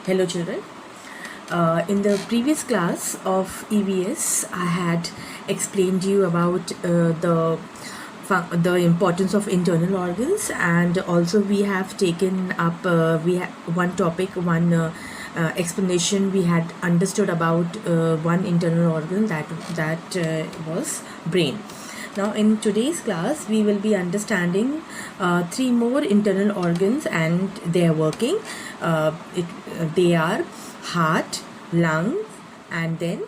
Hello children. In the previous class of EVS, I had explained you about the importance of internal organs, and also we have taken up one topic, one explanation. We had understood about one internal organ that was brain. Now, in today's class, we will be understanding three more internal organs and their working. They are heart, lungs, and then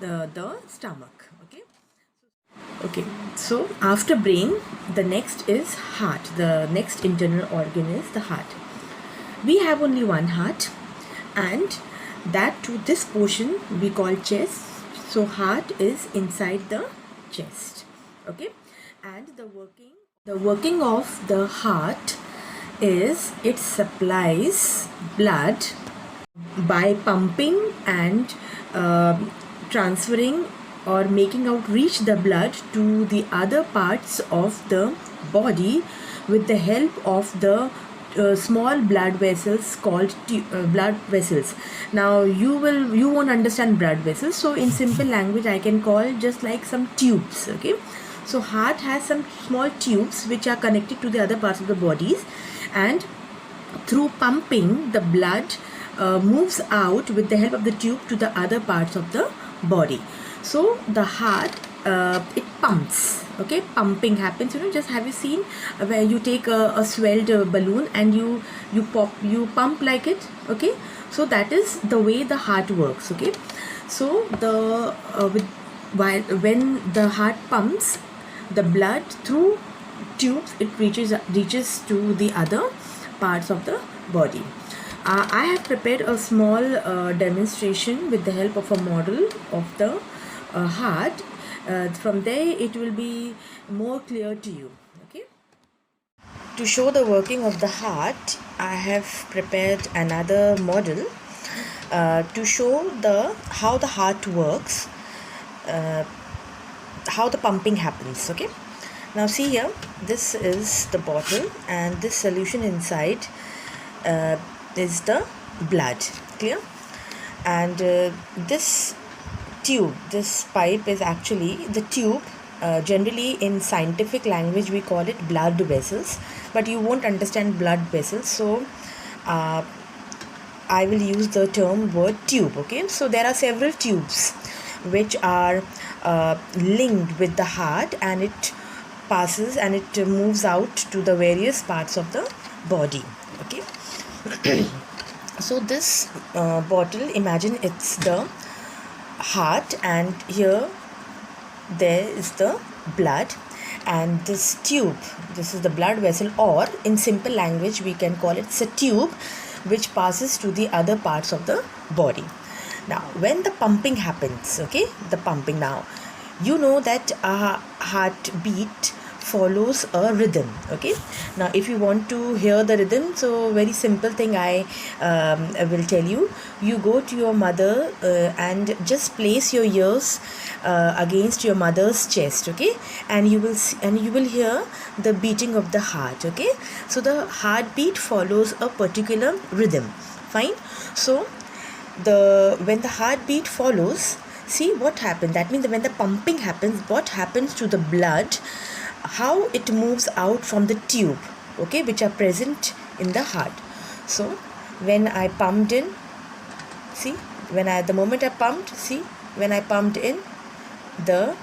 the stomach. Okay. So after brain, the next is heart. The next internal organ is the heart. We have only one heart, and that to this portion we call chest. So heart is inside the chest. Okay, and the working of the heart is it supplies blood by pumping and transferring or making out reach the blood to the other parts of the body with the help of the small blood vessels called blood vessels. Now you won't understand blood vessels, so in simple language I can call just like some tubes. Okay, so heart has some small tubes which are connected to the other parts of the bodies, and through pumping the blood moves out with the help of the tube to the other parts of the body. So the heart it pumps. Okay, pumping happens. Just have you seen where you take a swelled balloon and you pump like it? Okay, so that is the way the heart works. Okay, so when the heart pumps the blood through tubes, it reaches to the other parts of the body. I have prepared a small demonstration with the help of a model of the heart. From there it will be more clear to you. Okay, to show the working of the heart, I have prepared another model to show how the heart works, how the pumping happens. Okay, now see here, this is the bottle and this solution inside is the blood. Clear? And this tube, this pipe is actually the tube. Generally in scientific language we call it blood vessels, but you won't understand blood vessels, so I will use the term word tube. Okay, so there are several tubes which are linked with the heart, and it passes and it moves out to the various parts of the body. Okay, so this bottle, imagine it's the heart, and here there is the blood, and this tube, this is the blood vessel, or in simple language we can call it a tube which passes to the other parts of the body. Now when the pumping happens, okay, the pumping, now you know that a heartbeat follows a rhythm. Okay, now if you want to hear the rhythm, so very simple thing I will tell you. You go to your mother and just place your ears against your mother's chest. Okay, and you will hear the beating of the heart. Okay, so the heartbeat follows a particular rhythm. Fine. So when the heartbeat follows, see what happens. That means that when the pumping happens, what happens to the blood, how it moves out from the tube, okay, which are present in the heart. So when I pumped in, see, the moment I pumped, see, when I pumped in, the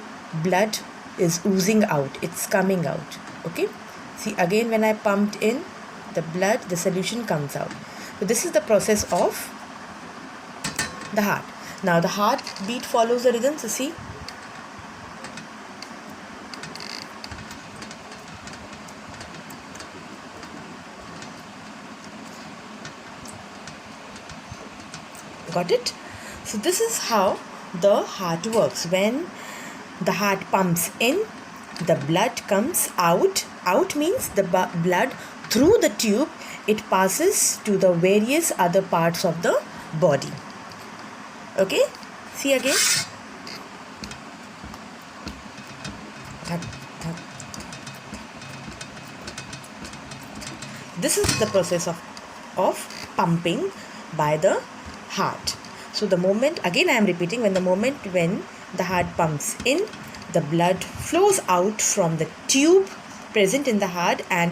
blood is oozing out, it's coming out. Okay, see, again when I pumped in, the blood, the solution comes out. So this is the process of the heart. Now the heartbeat follows the rhythm. So see, got it? So this is how the heart works. When the heart pumps in, the blood comes out. Out means the blood through the tube, it passes to the various other parts of the body. Okay, see again. This is the process of pumping by the heart. So the moment, again I am repeating, when the heart pumps in, the blood flows out from the tube present in the heart, and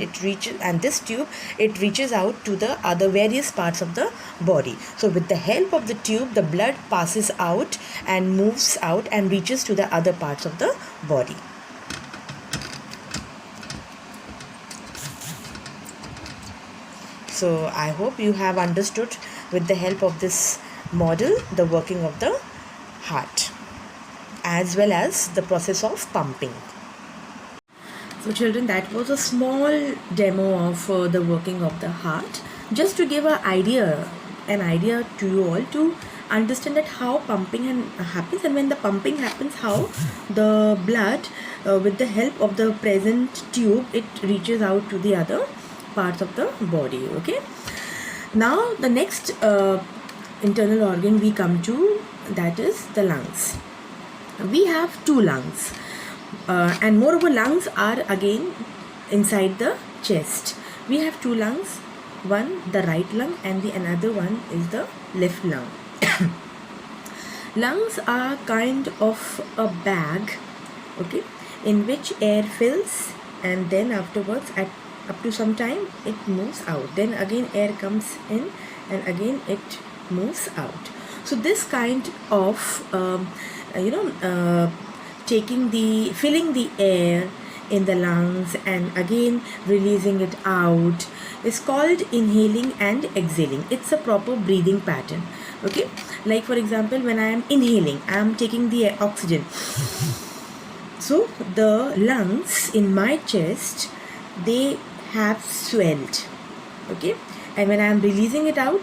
this tube, it reaches out to the other various parts of the body. So with the help of the tube, the blood passes out and moves out and reaches to the other parts of the body. So I hope you have understood, with the help of this model, the working of the heart as well as the process of pumping. So children, that was a small demo of the working of the heart, just to give an idea to you all to understand that how pumping happens, and when the pumping happens, how the blood with the help of the present tube, it reaches out to the other parts of the body. Okay, now the next internal organ we come to, that is the lungs. We have 2 lungs, and moreover lungs are again inside the chest. We have 2 lungs, one the right lung and the another one is the left lung. Lungs are kind of a bag, okay, in which air fills, and then afterwards, at up to some time, it moves out. Then again air comes in and again it moves out. So this kind of filling the air in the lungs and again releasing it out is called inhaling and exhaling. It's a proper breathing pattern. Okay, like for example, when I am inhaling, I am taking the oxygen. So the lungs in my chest, they have swelled. Okay, and when I am releasing it out,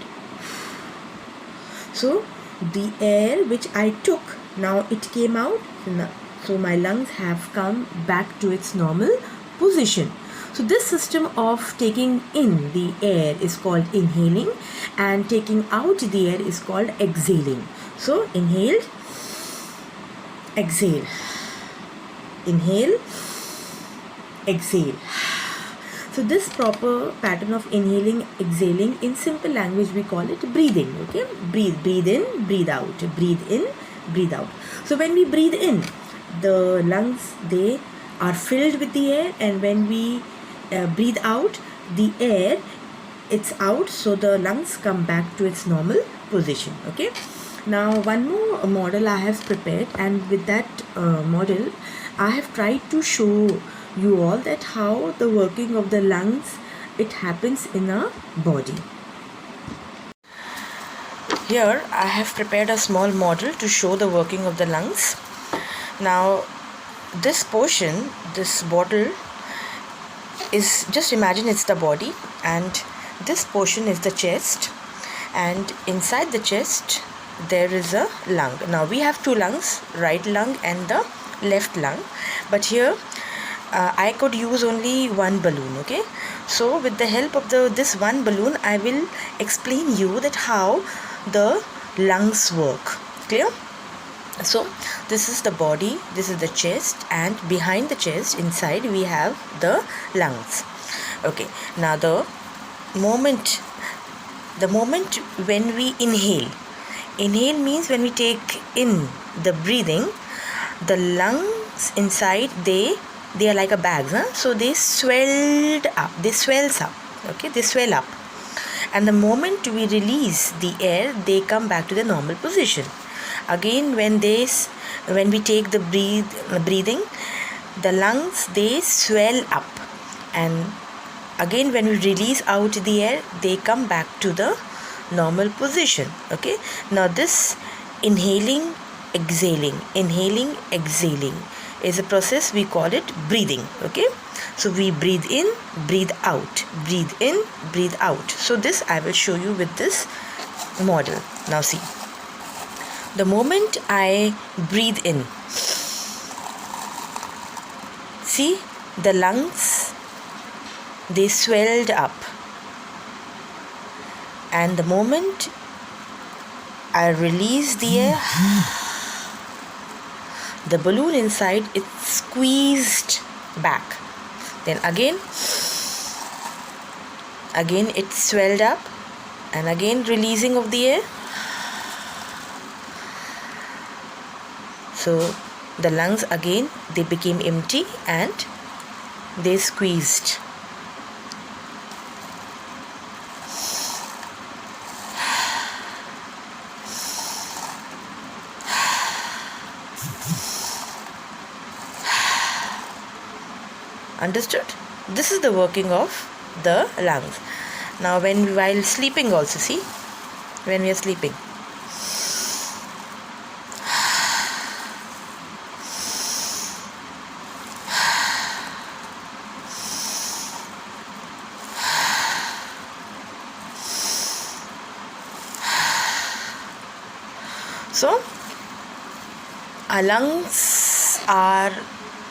so the air which I took, now it came out. So my lungs have come back to its normal position. So this system of taking in the air is called inhaling, and taking out the air is called exhaling. So inhale, exhale, inhale, exhale. So this proper pattern of inhaling, exhaling, in simple language we call it breathing. Okay, breathe in, breathe out, breathe in, breathe out. So when we breathe in, the lungs, they are filled with the air, and when we breathe out, the air, it's out, so the lungs come back to its normal position. Okay, now one more model I have prepared, and with that model I have tried to show you all that how the working of the lungs, it happens in a body. Here I have prepared a small model to show the working of the lungs. Now this portion, this bottle is, just imagine it's the body, and this portion is the chest, and inside the chest there is a lung. Now we have 2 lungs, right lung and the left lung, but here I could use only one balloon. Okay, so with the help of this one balloon, I will explain you that how the lungs work. Clear? So this is the body, this is the chest, and behind the chest, inside, we have the lungs. Okay, now the moment when we inhale means when we take in the breathing, the lungs inside, they are like a bag, so they swell up. Okay, they swell up, and the moment we release the air, they come back to the normal position. Again, when we take the breathing, the lungs, they swell up, and again when we release out the air, they come back to the normal position. Okay, now this inhaling, exhaling is a process, we call it breathing. Okay, so we breathe in, breathe out, breathe in, breathe out. So this I will show you with this model. Now see, the moment I breathe in, see, the lungs, they swelled up, and the moment I release the air, the balloon inside, it's squeezed back. Then again it swelled up, and again releasing of the air. So the lungs again, they became empty and they squeezed. Understood? This is the working of the lungs. Now while sleeping also, see, when we are sleeping, so our lungs are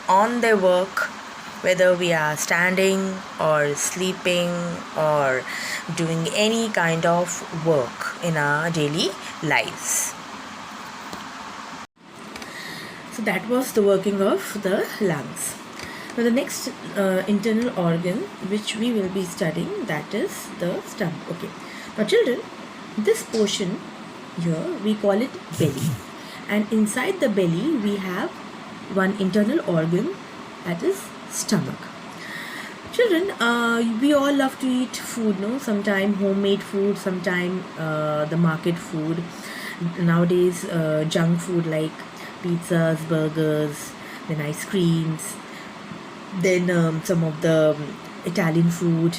on their work, whether we are standing or sleeping or doing any kind of work in our daily lives. So that was the working of the lungs. Now the next internal organ which we will be studying, that is the stomach. Okay. Now children, this portion here we call it belly, and inside the belly we have one internal organ, that is stomach. Children, we all love to eat food, no? Sometime homemade food, sometime the market food. Nowadays, junk food like pizzas, burgers, then ice creams, then some of the Italian food,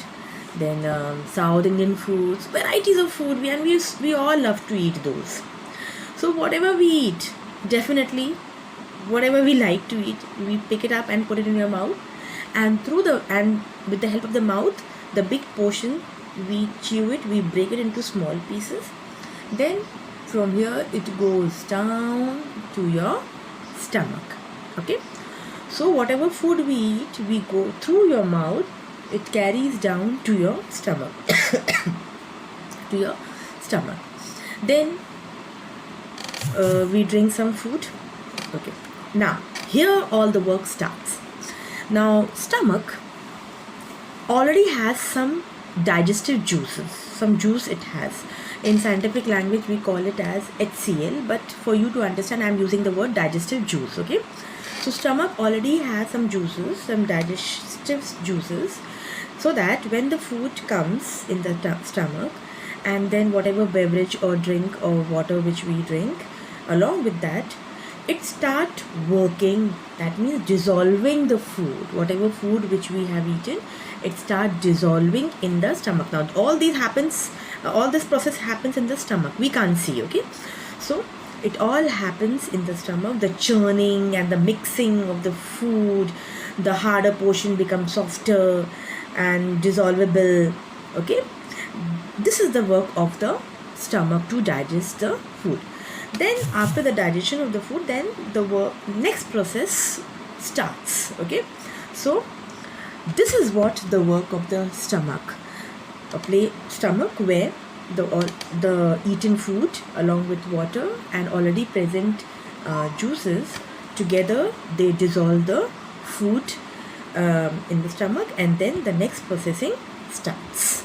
then South Indian foods, varieties of food, and we all love to eat those. So whatever we eat, definitely whatever we like to eat, we pick it up and put it in your mouth, and with the help of the mouth, the big portion, we chew it, we break it into small pieces. Then from here it goes down to your stomach. Okay, so whatever food we eat, we go through your mouth, it carries down to your stomach. To your stomach. Then we drink some food. Okay, now here all the work starts. Now stomach already has some digestive juices, some juice it has. In scientific language we call it as HCl, but for you to understand I am using the word digestive juice. Okay, so stomach already has some juices, some digestive juices, so that when the food comes in the stomach, and then whatever beverage or drink or water which we drink, along with that, it start working, that means dissolving the food, whatever food which we have eaten, it start dissolving in the stomach. Now all this process happens in the stomach, we can't see. Okay, so it all happens in the stomach, the churning and the mixing of the food, the harder portion becomes softer and dissolvable. Okay, this is the work of the stomach to digest the food. Then after the digestion of the food, then the next process starts. Okay, so this is what the work of the stomach, where the eaten food along with water and already present juices together, they dissolve the food in the stomach, and then the next processing starts.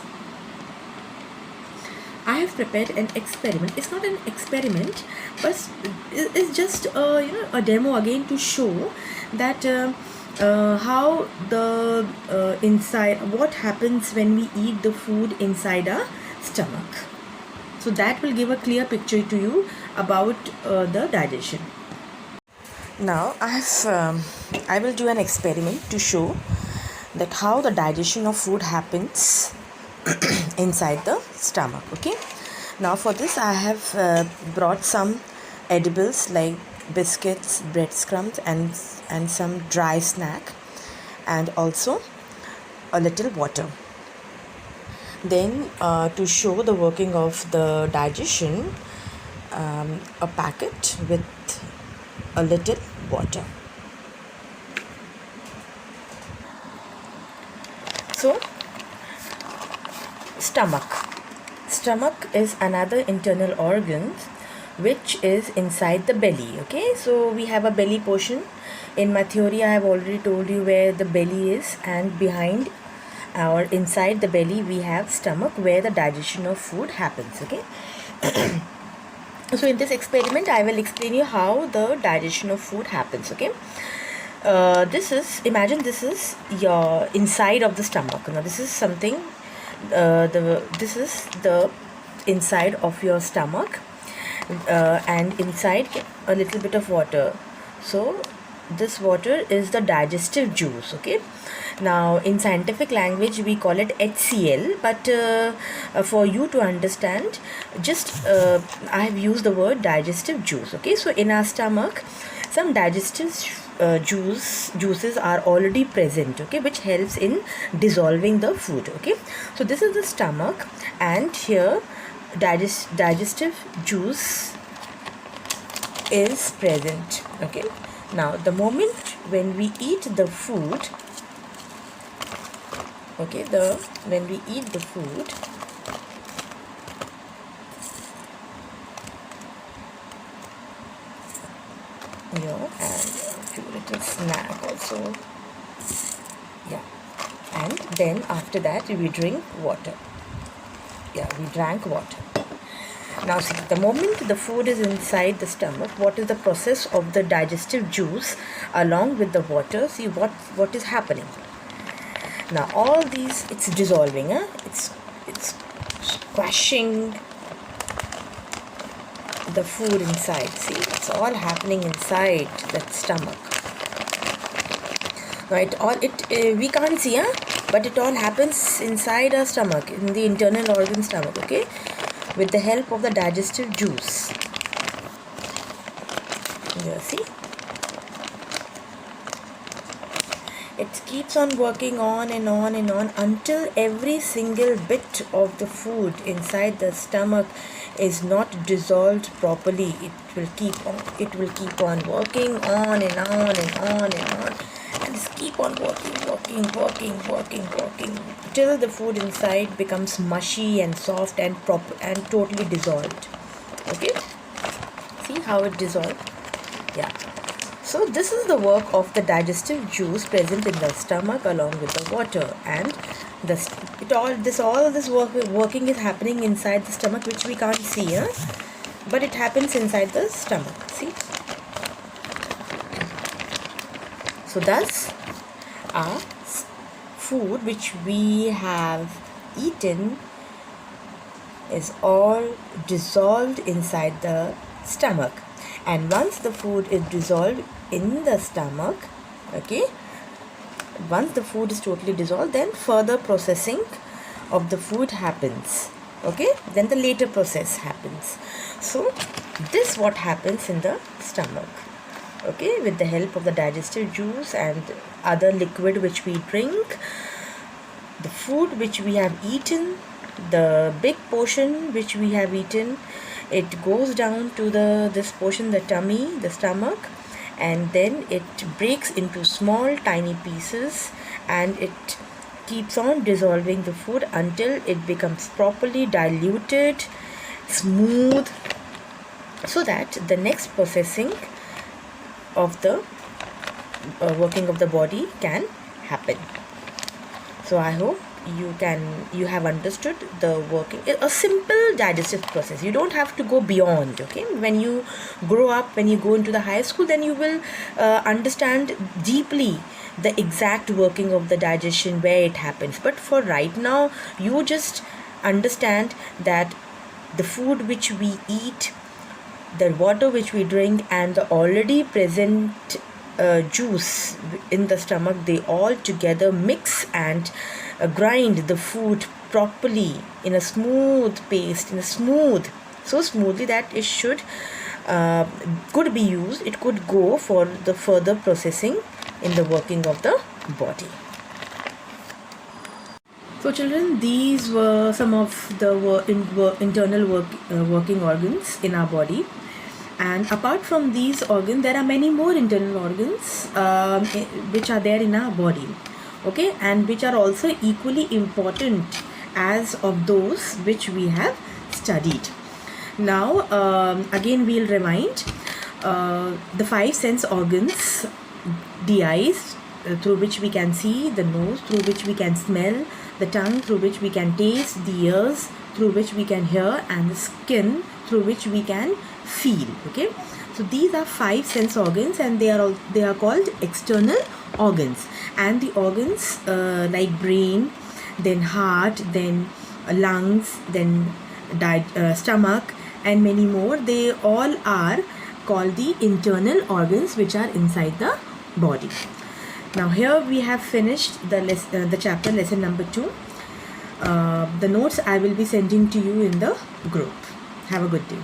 I have prepared an experiment. It's not an experiment, but it's just a demo again to show that how the inside, what happens when we eat the food inside our stomach. So that will give a clear picture to you about the digestion. Now I will do an experiment to show that how the digestion of food happens inside the stomach. Okay, now for this I have brought some edibles like biscuits, breadcrumbs, and some dry snack, and also a little water. Then to show the working of the digestion, a packet with a little water. So stomach is another internal organ which is inside the belly. Okay, so we have a belly portion. In my theory I have already told you where the belly is, and behind or inside the belly we have stomach, where the digestion of food happens. Okay. So in this experiment I will explain you how the digestion of food happens. Okay. Imagine this is your inside of the stomach. Now this is something, this is the inside of your stomach, and inside a little bit of water. So this water is the digestive juice. Okay. Now in scientific language we call it HCl, but for you to understand, just I have used the word digestive juice. Okay. So in our stomach some digestive juices are already present, okay, which helps in dissolving the food. Okay. So this is the stomach, and here digestive juice is present. Okay. Now the moment when we eat the food, okay, when we eat the food, and a few little snack also, yeah, and then after that we drink water. Yeah, we drank water. Now see, the moment the food is inside the stomach, what is the process of the digestive juice along with the water? See what is happening. Now all these, it's dissolving, it's squashing the food inside. See, it's all happening inside that stomach. Now we can't see, but it all happens inside our stomach, in the internal organ stomach. Okay, with the help of the digestive juice. Yeah, see, it keeps on working on and on and on until every single bit of the food inside the stomach is not dissolved properly. It will keep on working on and on and on and on, and just keep on working till the food inside becomes mushy and soft and proper and totally dissolved. Okay, see how it dissolved. Yeah. So this is the work of the digestive juice present in the stomach along with the water, and all this working is happening inside the stomach, which we can't see, but it happens inside the stomach. See. So thus our food which we have eaten is all dissolved inside the stomach, and once the food is dissolved in the stomach, okay, once the food is totally dissolved, then further processing of the food happens. Okay, then the later process happens. So this what happens in the stomach. Okay, with the help of the digestive juice and other liquid which we drink, the food which we have eaten, the big portion which we have eaten, it goes down to this portion, the tummy, the stomach, and then it breaks into small tiny pieces, and it keeps on dissolving the food until it becomes properly diluted, smooth, so that the next processing of the working of the body can happen. So I hope you have understood the working, a simple digestive process. You don't have to go beyond. Okay, when you grow up, when you go into the high school, then you will understand deeply the exact working of the digestion, where it happens. But for right now, you just understand that the food which we eat, the water which we drink, and the already present juice in the stomach, they all together mix and grind the food properly in a smooth paste, so smoothly that it could be used, it could go for the further processing in the working of the body. So children, these were some of the internal working organs in our body. And apart from these organs, there are many more internal organs which are there in our body, okay, and which are also equally important as of those which we have studied. Now again we'll remind the five sense organs: the eyes, through which we can see; the nose, through which we can smell; the tongue through which we can taste, the ears through which we can hear, and the skin through which we can feel. Okay, so these are 5 sense organs, and they are called external organs. And the organs like brain, then heart, then lungs, then stomach, and many more, they all are called the internal organs which are inside the body. Now here we have finished the chapter, lesson number 2. The notes I will be sending to you in the group. Have a good day.